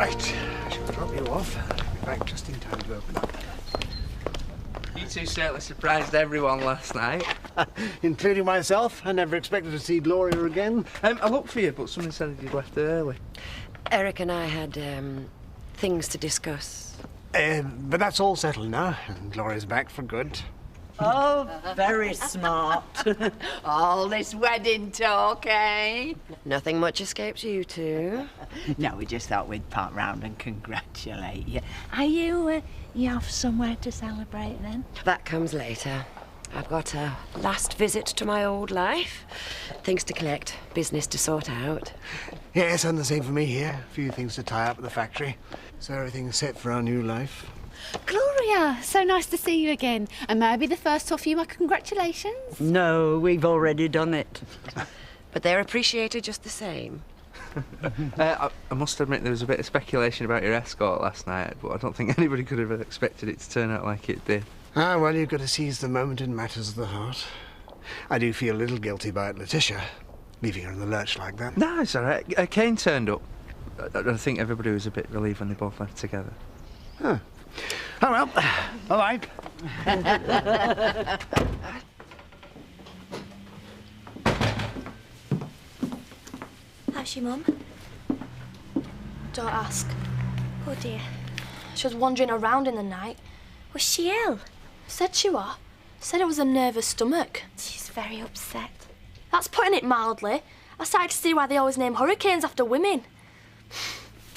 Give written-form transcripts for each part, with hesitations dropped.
Right, I shall drop you off. I'll be back just in time to open up. You two certainly surprised everyone last night. Including myself. I never expected to see Gloria again. I looked for you, but someone said you'd left early. Eric and I had things to discuss. But that's all settled now, and Gloria's back for good. Oh, very smart. All this wedding talk, eh? Nothing much escapes you two. No, we just thought we'd pop round and congratulate you. Are you off somewhere to celebrate then? That comes later. I've got a last visit to my old life. Things to collect, business to sort out. Yes, and the same for me here. A few things to tie up at the factory. So everything's set for our new life. Gloria, so nice to see you again. And may I be the first to offer you my congratulations? No, we've already done it. But they're appreciated just the same. I must admit there was a bit of speculation about your escort last night, but I don't think anybody could have expected it to turn out like it did. Ah, well, you've got to seize the moment in matters of the heart. I do feel a little guilty about Letitia, leaving her in the lurch like that. No, it's all right. Kane turned up. I think everybody was a bit relieved when they both left together. Huh. Oh, well, all right. How's your mum? Don't ask. Oh dear. She was wandering around in the night. Was she ill? Said she was. Said it was a nervous stomach. She's very upset. That's putting it mildly. I started to see why they always name hurricanes after women.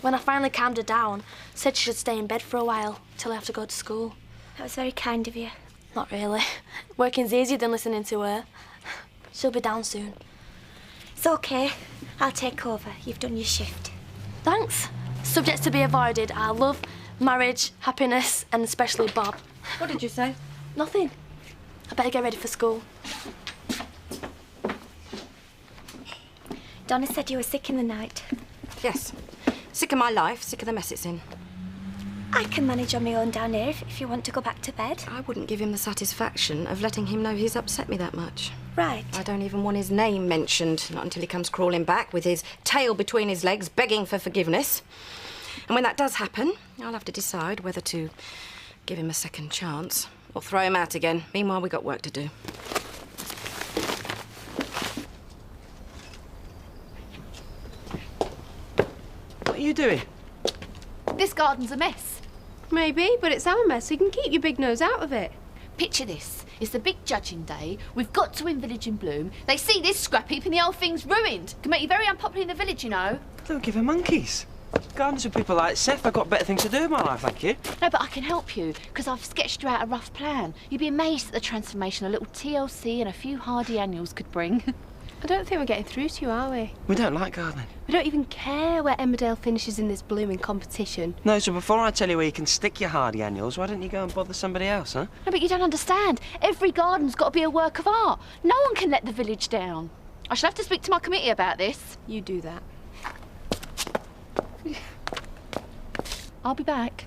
When I finally calmed her down, said she should stay in bed for a while till I have to go to school. That was very kind of you. Not really. Working's easier than listening to her. She'll be down soon. It's okay. I'll take over. You've done your shift. Thanks. Subjects to be avoided are love, marriage, happiness, and especially Bob. What did you say? Nothing. I better get ready for school. Donna said you were sick in the night. Yes. Sick of my life, sick of the mess it's in. I can manage on my own down here if you want to go back to bed. I wouldn't give him the satisfaction of letting him know he's upset me that much. Right. I don't even want his name mentioned, not until he comes crawling back with his tail between his legs, begging for forgiveness. And when that does happen, I'll have to decide whether to give him a second chance or throw him out again. Meanwhile, we've got work to do. What are you doing? This garden's a mess. Maybe, but it's our mess, so you can keep your big nose out of it. Picture this. It's the big judging day. We've got to win Village in Bloom. They see this scrap heap and the whole thing's ruined. Can make you very unpopular in the village, you know. Don't give her monkeys. Gardens for people like Seth. I've got better things to do in my life, thank you. No, but I can help you, because I've sketched you out a rough plan. You'd be amazed at the transformation a little TLC and a few hardy annuals could bring. I don't think we're getting through to you, are we? We don't like gardening. We don't even care where Emmerdale finishes in this blooming competition. No, so before I tell you where you can stick your hardy annuals, why don't you go and bother somebody else, huh? No, but you don't understand. Every garden's got to be a work of art. No one can let the village down. I shall have to speak to my committee about this. You do that. I'll be back.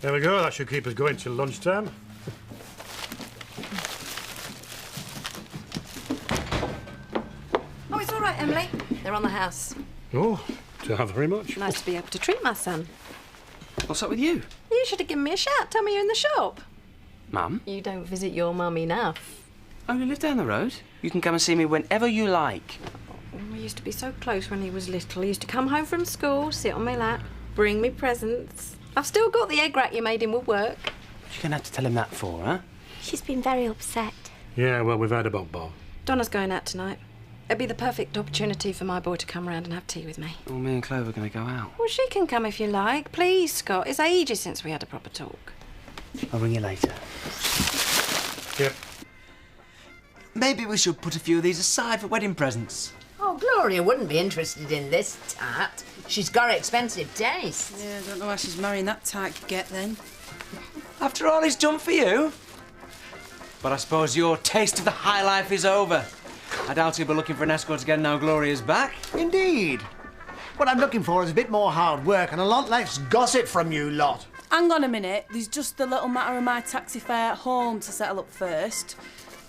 There we go. That should keep us going till lunchtime. Oh, it's all right, Emily. They're on the house. Oh, don't have very much. Nice to be able to treat my son. What's up with you? You should have given me a shout. Tell me you're in the shop. Mum? You don't visit your mum enough. I only live down the road. You can come and see me whenever you like. We used to be so close when he was little. He used to come home from school, sit on my lap, bring me presents. I've still got the egg rack you made him with work. What you going to have to tell him that for, huh? She's been very upset. Yeah, well, we've heard about Bob. Donna's going out tonight. It'd be the perfect opportunity for my boy to come round and have tea with me. Well, me and Clover are going to go out. Well, she can come if you like. Please, Scott. It's ages since we had a proper talk. I'll ring you later. Yep. Maybe we should put a few of these aside for wedding presents. Oh, Gloria wouldn't be interested in this tart. She's got expensive taste. Yeah, I don't know how she's marrying that type get then. After all he's done for you. But I suppose your taste of the high life is over. I doubt he'll be looking for an escort again now Gloria's back. Indeed. What I'm looking for is a bit more hard work and a lot less gossip from you lot. Hang on a minute. There's just the little matter of my taxi fare home to settle up first.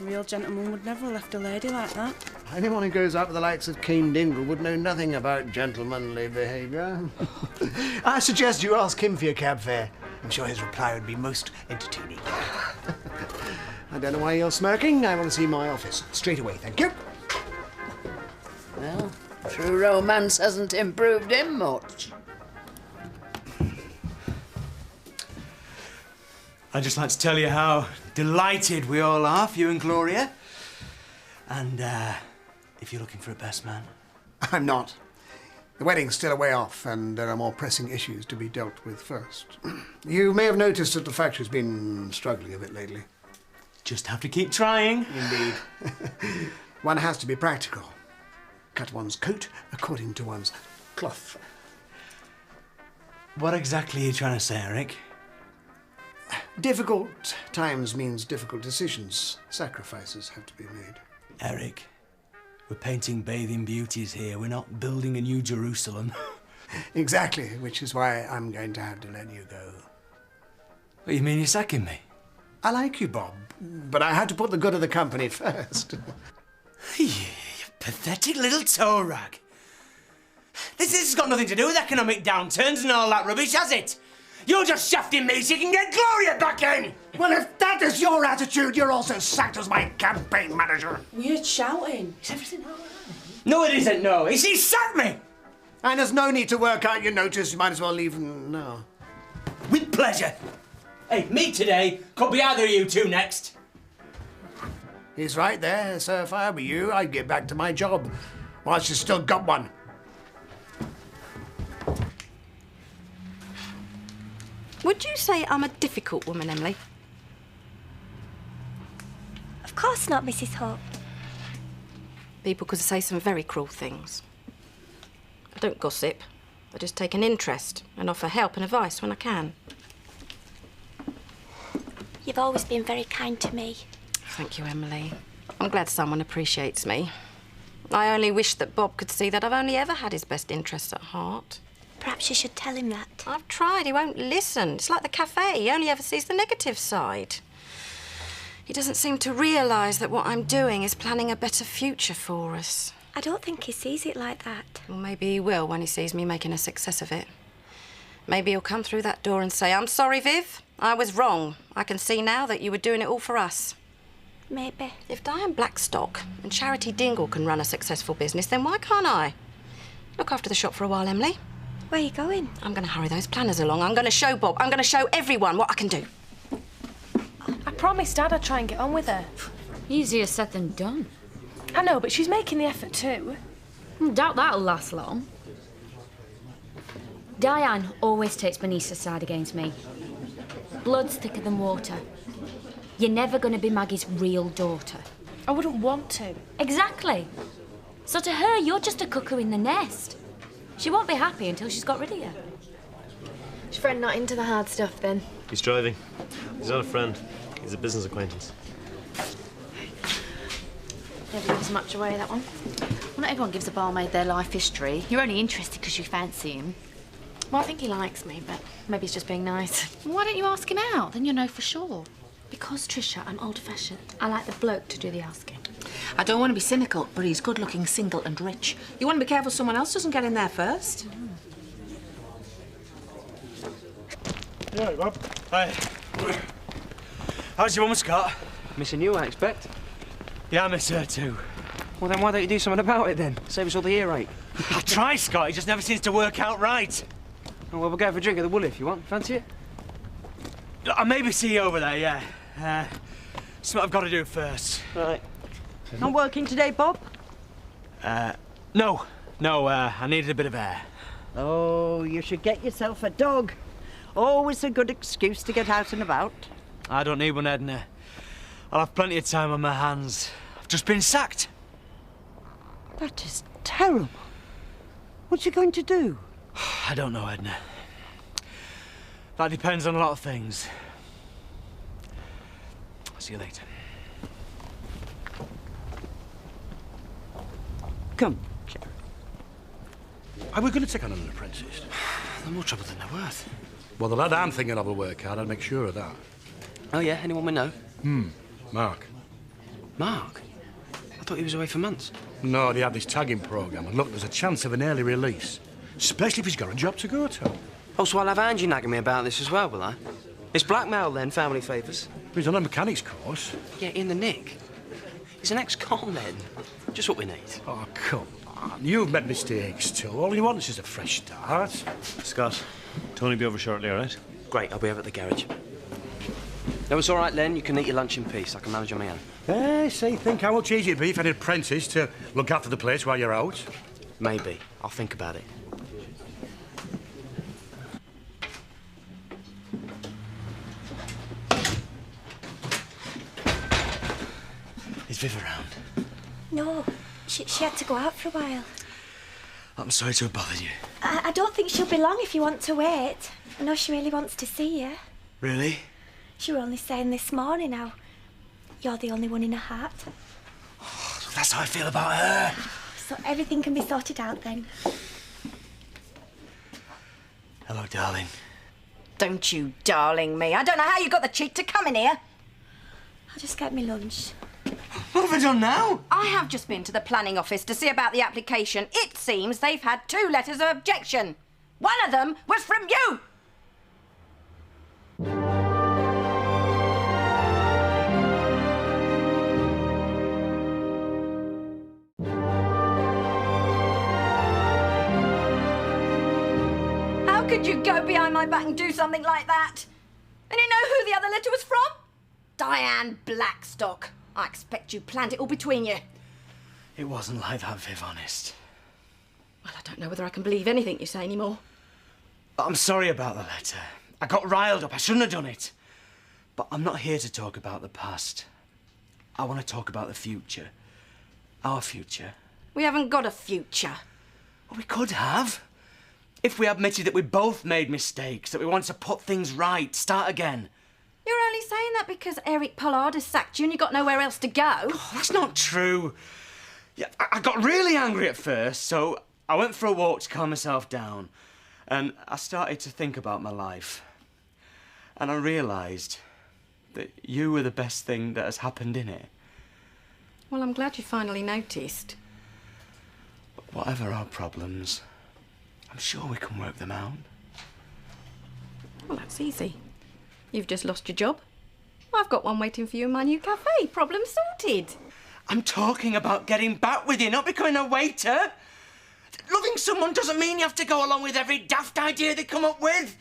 A real gentleman would never have left a lady like that. Anyone who goes out with the likes of Keen Dingle would know nothing about gentlemanly behaviour. I suggest you ask him for your cab fare. I'm sure his reply would be most entertaining. I don't know why you're smirking. I want to see my office. Straight away, thank you. Well, true romance hasn't improved him much. I'd just like to tell you how delighted we all are for you and Gloria. And if you're looking for a best man. I'm not. The wedding's still a way off, and there are more pressing issues to be dealt with first. You may have noticed that the factory's been struggling a bit lately. Just have to keep trying. Indeed. One has to be practical. Cut one's coat according to one's cloth. What exactly are you trying to say, Eric? Difficult times means difficult decisions. Sacrifices have to be made. Eric, we're painting bathing beauties here. We're not building a new Jerusalem. Exactly, which is why I'm going to have to let you go. What, you mean you're sacking me? I like you, Bob, but I had to put the good of the company first. You pathetic little toe rag. This has got nothing to do with economic downturns and all that rubbish, has it? You're just shafting me so you can get Gloria back in! Well, if that is your attitude, you're also sacked as my campaign manager. Weird shouting. Is everything all right? No, it isn't, no. He sacked me! And there's no need to work out your notice. You might as well leave now. With pleasure. Hey, me today could be either of you two next. He's right there, sir. If I were you, I'd get back to my job whilst you still got one. Would you say I'm a difficult woman, Emily? Of course not, Mrs. Hope. People could say some very cruel things. I don't gossip. I just take an interest and offer help and advice when I can. You've always been very kind to me. Thank you, Emily. I'm glad someone appreciates me. I only wish that Bob could see that I've only ever had his best interests at heart. Perhaps you should tell him that. I've tried. He won't listen. It's like the cafe. He only ever sees the negative side. He doesn't seem to realise that what I'm doing is planning a better future for us. I don't think he sees it like that. Well, maybe he will when he sees me making a success of it. Maybe he'll come through that door and say, I'm sorry, Viv. I was wrong. I can see now that you were doing it all for us. Maybe. If Diane Blackstock and Charity Dingle can run a successful business, then why can't I? Look after the shop for a while, Emily. Where are you going? I'm going to hurry those planners along. I'm going to show Bob. I'm going to show everyone what I can do. I promised Dad I'd try and get on with her. Easier said than done. I know, but she's making the effort too. Doubt that'll last long. Diane always takes Benice's side against me. Blood's thicker than water. You're never going to be Maggie's real daughter. I wouldn't want to. Exactly. So to her, you're just a cuckoo in the nest. She won't be happy until she's got rid of you. Is your friend not into the hard stuff, then? He's driving. He's not a friend. He's a business acquaintance. Never gives much away, that one. Well, not everyone gives a barmaid their life history. You're only interested because you fancy him. Well, I think he likes me, but maybe he's just being nice. Well, why don't you ask him out? Then you'll know for sure. Because, Tricia, I'm old-fashioned. I like the bloke to do the asking. I don't want to be cynical, but he's good-looking, single and rich. You want to be careful someone else doesn't get in there first. Yeah, Bob. Hi. How's your mum, Scott? Missing you, I expect. Yeah, I miss her too. Well, then why don't you do something about it, then? Save us all the earache. I try, Scott. It just never seems to work out right. Oh, well, we'll go for a drink at the Woolly if you want. Fancy it? I'll maybe see you over there, yeah. Something I've got to do first. Right. Not working today, Bob? No, I needed a bit of air. Oh, you should get yourself a dog. Always a good excuse to get out and about. I don't need one, Edna. I'll have plenty of time on my hands. I've just been sacked. That is terrible. What are you going to do? I don't know, Edna. That depends on a lot of things. I'll see you later. Come. Are we going to take on an apprentice? They're more trouble than they're worth. Well, the lad I'm thinking of will work hard. I'll make sure of that. Oh, yeah? Anyone we know? Mark. Mark? I thought he was away for months. No, they had this tagging programme, and look, there's a chance of an early release. Especially if he's got a job to go to. Oh, so I'll have Angie nagging me about this as well, will I? It's blackmail then, family favours. He's on a mechanics course. Yeah, in the nick. He's an ex-con then. Just what we need. Oh, come on. You've made mistakes too. All he wants is a fresh start. Scott, Tony will be over shortly, all right? Great, I'll be over at the garage. No, it's all right, Len. You can eat your lunch in peace. I can manage on my own. Hey, see, think how much easier it'd be if I had an apprentice to look after the place while you're out. Maybe. I'll think about it. Is Viv around? No, she had to go out for a while. I'm sorry to have bothered you. I don't think she'll be long if you want to wait. I know she really wants to see you. Really? She were only saying this morning how you're the only one in her heart. Oh, that's how I feel about her. So everything can be sorted out then. Hello, darling. Don't you darling me. I don't know how you got the cheek to come in here. I'll just get me lunch. What have I done now? I have just been to the planning office to see about the application. It seems they've had 2 letters of objection. One of them was from you. How could you go behind my back and do something like that? And you know who the other letter was from? Diane Blackstock. I expect you planned it all between you. It wasn't like that, Viv, honest. Well, I don't know whether I can believe anything you say anymore. I'm sorry about the letter. I got riled up. I shouldn't have done it. But I'm not here to talk about the past. I want to talk about the future. Our future. We haven't got a future. Well, we could have. If we admitted that we both made mistakes, that we want to put things right, start again. You're only saying that because Eric Pollard has sacked you and you've got nowhere else to go. Oh, that's not true. Yeah, I got really angry at first, so I went for a walk to calm myself down. And I started to think about my life. And I realised that you were the best thing that has happened in it. Well, I'm glad you finally noticed. But whatever our problems, I'm sure we can work them out. Well, that's easy. You've just lost your job. I've got one waiting for you in my new cafe. Problem sorted. I'm talking about getting back with you, not becoming a waiter. Loving someone doesn't mean you have to go along with every daft idea they come up with.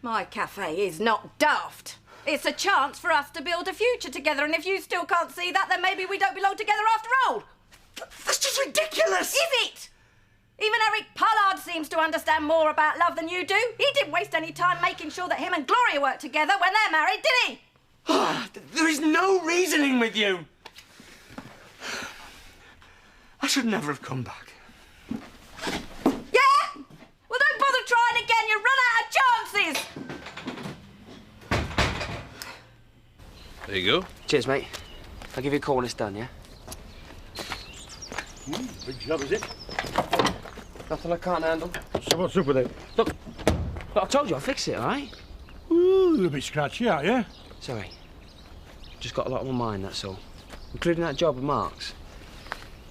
My cafe is not daft. It's a chance for us to build a future together, and if you still can't see that, then maybe we don't belong together after all. That's just ridiculous. Is it? Even Eric Pollard seems to understand more about love than you do. He didn't waste any time making sure that him and Gloria work together when they're married, did he? There is no reasoning with you. I should never have come back. Yeah? Well, don't bother trying again. You run out of chances. There you go. Cheers, mate. I'll give you a call when it's done, yeah? Big job, is it? Nothing I can't handle. So what's up with it? Look, I told you I'll fix it, all right? Ooh, you're a bit scratchy, aren't you? Sorry. Just got a lot on my mind, that's all. Including that job with Mark's.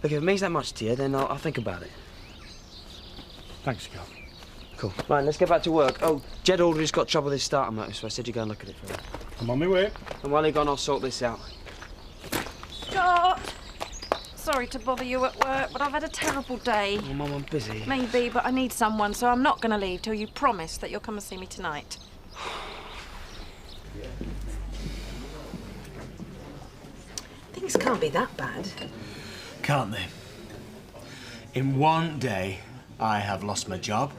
Look, if it means that much to you, then I'll think about it. Thanks, Scott. Cool. Right, let's get back to work. Oh, Jed Aldridge's got trouble with his starter motor, so I said you go and look at it for me. I'm on my way. And while you're gone, I'll sort this out. Scott! Sorry to bother you at work, but I've had a terrible day. Oh, Mum, I'm busy. Maybe, but I need someone, so I'm not going to leave till you promise that you'll come and see me tonight. Things can't be that bad. Can't they? In one day, I have lost my job,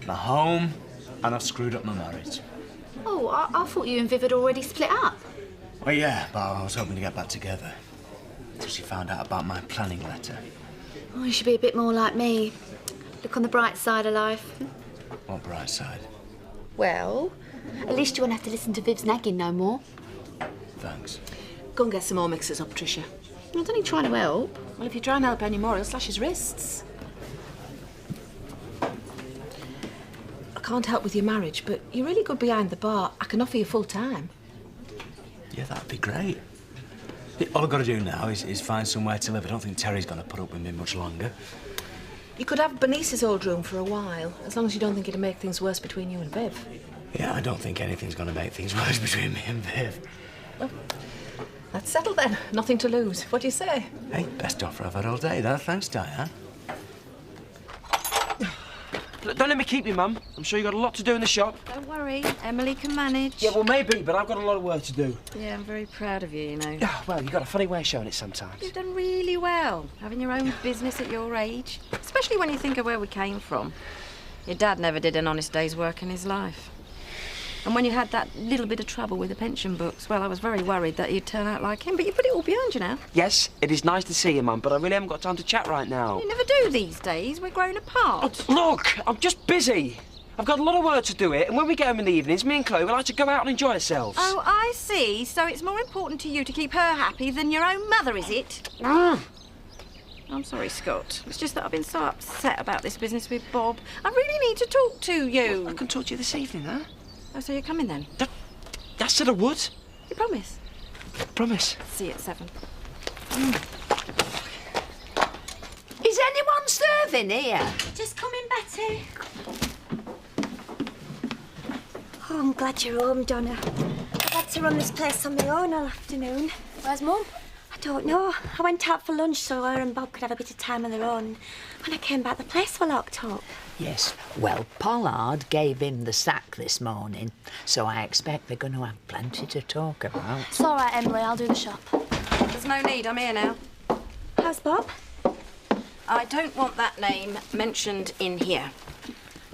my home, and I've screwed up my marriage. Oh, I thought you and Viv had already split up. Well, yeah, but I was hoping to get back together. Until she found out about my planning letter. Oh, you should be a bit more like me. Look on the bright side of life. What bright side? Well, at least you won't have to listen to Viv's nagging no more. Thanks. Go and get some more mixers up, Tricia. I was only trying to help. Well, if you try and help any more, he'll slash his wrists. I can't help with your marriage, but you're really good behind the bar. I can offer you full time. Yeah, that'd be great. All I've got to do now is find somewhere to live. I don't think Terry's going to put up with me much longer. You could have Bernice's old room for a while, as long as you don't think it'd make things worse between you and Viv. Yeah, I don't think anything's going to make things worse between me and Viv. Well, let's settle then. Nothing to lose. What do you say? Hey, best offer I've had all day, that. Thanks, Diane. Look, don't let me keep you, Mum. I'm sure you've got a lot to do in the shop. Don't worry, Emily can manage. Yeah, well, maybe, but I've got a lot of work to do. Yeah, I'm very proud of you, you know. Well, you've got a funny way of showing it sometimes. You've done really well, having your own business at your age. Especially when you think of where we came from. Your dad never did an honest day's work in his life. And when you had that little bit of trouble with the pension books, well, I was very worried that you'd turn out like him, but you put it all behind you now. Yes, it is nice to see you, Mum, but I really haven't got time to chat right now. You never do these days. We're grown apart. Oh, look, I'm just busy. I've got a lot of work to do it, and when we get home in the evenings, me and Chloe we like to go out and enjoy ourselves. Oh, I see. So it's more important to you to keep her happy than your own mother, is it? I'm sorry, Scott. It's just that I've been so upset about this business with Bob. I really need to talk to you. Well, I can talk to you this evening, huh? Oh, so you're coming then? I said I would. You promise? Promise. See you at 7. Is anyone serving here? Just coming, Betty. Oh, I'm glad you're home, Donna. I've had to run this place on my own all afternoon. Where's Mum? I don't know. I went out for lunch so her and Bob could have a bit of time on their own. When I came back, the place were locked up. Yes, well, Pollard gave him the sack this morning, so I expect they're going to have plenty to talk about. It's all right, Emily. I'll do the shop. There's no need. I'm here now. How's Bob? I don't want that name mentioned in here.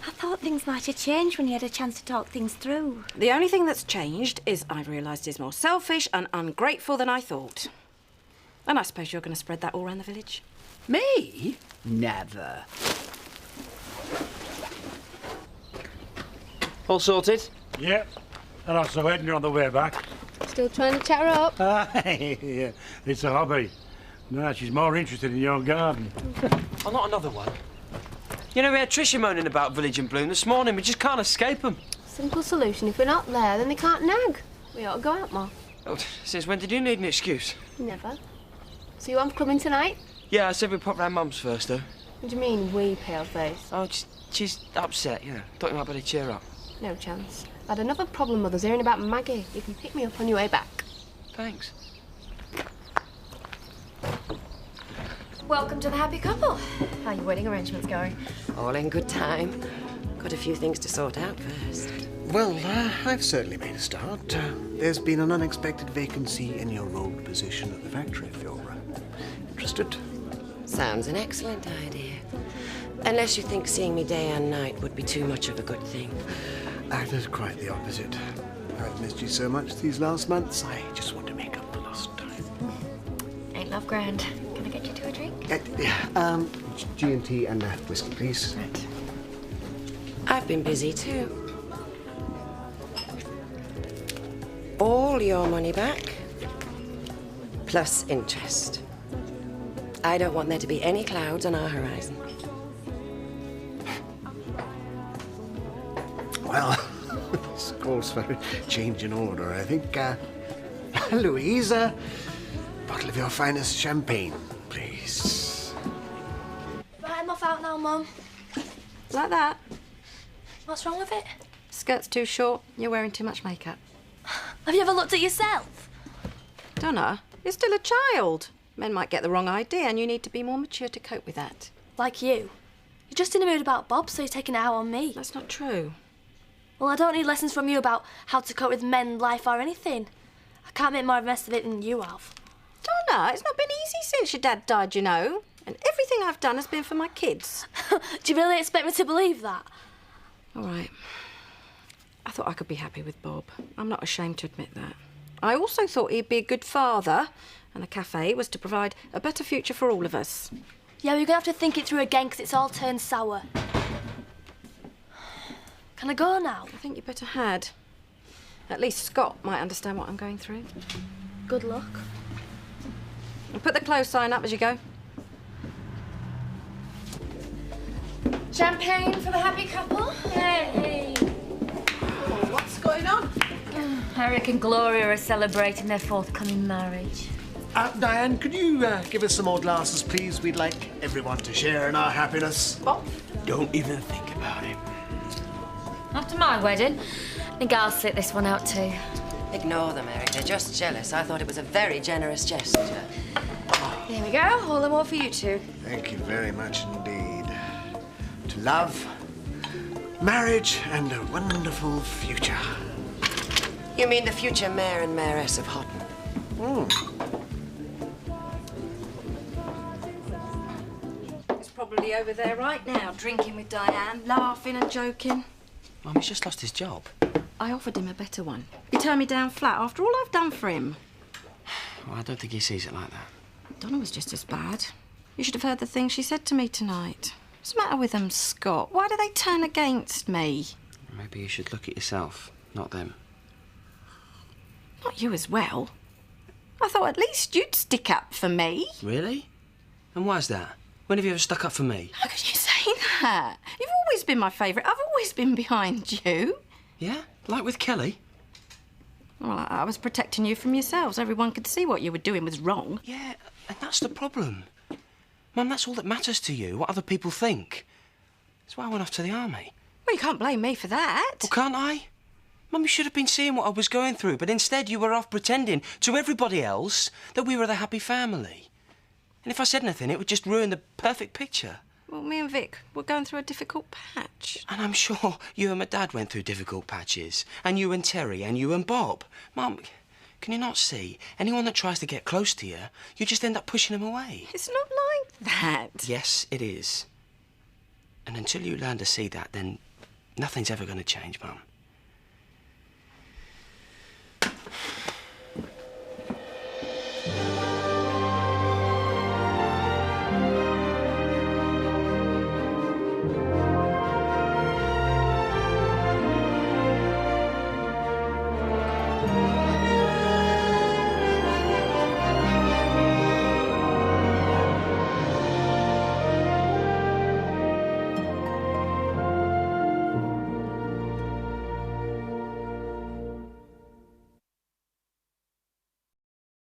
I thought things might have changed when you had a chance to talk things through. The only thing that's changed is I've realised he's more selfish and ungrateful than I thought. And I suppose you're going to spread that all around the village? Me? Never. All sorted? Yep. And I saw Edna on the way back. Still trying to chat her up? Yeah, it's a hobby. No, she's more interested in your garden. Oh, not another one. You know, we had Tricia moaning about Village in Bloom this morning. We just can't escape them. Simple solution. If we're not there, then they can't nag. We ought to go out more. Oh, since when did you need an excuse? Never. So you want coming tonight? Yeah, I said we'd pop round Mum's first, though. What do you mean, wee pale face? Oh, she's upset, you know. Thought you might better cheer up. No chance. I had another problem, Mother's hearing about Maggie. You can pick me up on your way back. Thanks. Welcome to the happy couple. How are your wedding arrangements going? All in good time. Got a few things to sort out first. Well, I've certainly made a start. There's been an unexpected vacancy in your old position at the factory, if you're interested. Sounds an excellent idea. Unless you think seeing me day and night would be too much of a good thing. That is quite the opposite. I've missed you so much these last months, I just want to make up for lost time. Ain't love grand. Can I get you to a drink? G&T and whiskey, please. Right. I've been busy too. All your money back, plus interest. I don't want there to be any clouds on our horizon. Well, this calls for a change in order, I think. Louise, a bottle of your finest champagne, please. Right, I'm off out now, Mum. Like that? What's wrong with it? Skirt's too short. You're wearing too much makeup. Have you ever looked at yourself? Donna, you're still a child. Men might get the wrong idea and you need to be more mature to cope with that. Like you. You're just in a mood about Bob, so you're taking it out on me. That's not true. Well, I don't need lessons from you about how to cope with men, life or anything. I can't make more of a mess of it than you have. Donna, it's not been easy since your dad died, you know. And everything I've done has been for my kids. Do you really expect me to believe that? All right. I thought I could be happy with Bob. I'm not ashamed to admit that. I also thought he'd be a good father, and the cafe was to provide a better future for all of us. Yeah, we're going to have to think it through again because it's all turned sour. Can I go now? I think you better had. At least Scott might understand what I'm going through. Good luck. And put the close sign up as you go. Champagne for the happy couple? Hey! Oh, what's going on? I reckon Gloria are celebrating their forthcoming marriage. Diane, could you give us some more glasses, please? We'd like everyone to share in our happiness. Bob? Don't even think about it. After my wedding, I think I'll sit this one out too. Ignore them, Eric. They're just jealous. I thought it was a very generous gesture. There we go. All the more for you two. Thank you very much indeed. To love, marriage, and a wonderful future. You mean the future mayor and mayoress of Houghton? He's probably over there right now, drinking with Diane, laughing and joking. Mum, he's just lost his job. I offered him a better one. He turned me down flat after all I've done for him. Well, I don't think he sees it like that. Donna was just as bad. You should have heard the things she said to me tonight. What's the matter with them, Scott? Why do they turn against me? Maybe you should look at yourself, not them. Not you as well. I thought at least you'd stick up for me. Really? And why's that? When have you ever stuck up for me? How could you say that? You've always been my favourite. I've always been behind you. Yeah? Like with Kelly? Well, I was protecting you from yourselves. Everyone could see what you were doing was wrong. Yeah, and that's the problem. Mum, that's all that matters to you, what other people think. That's why I went off to the army. Well, you can't blame me for that. Well, can't I? Mum, you should have been seeing what I was going through, but instead you were off pretending to everybody else that we were the happy family. And if I said anything, it would just ruin the perfect picture. Well, me and Vic were going through a difficult patch. And I'm sure you and my dad went through difficult patches. And you and Terry, and you and Bob. Mum, can you not see? Anyone that tries to get close to you, you just end up pushing them away. It's not like that. Yes, it is. And until you learn to see that, then nothing's ever going to change, Mum.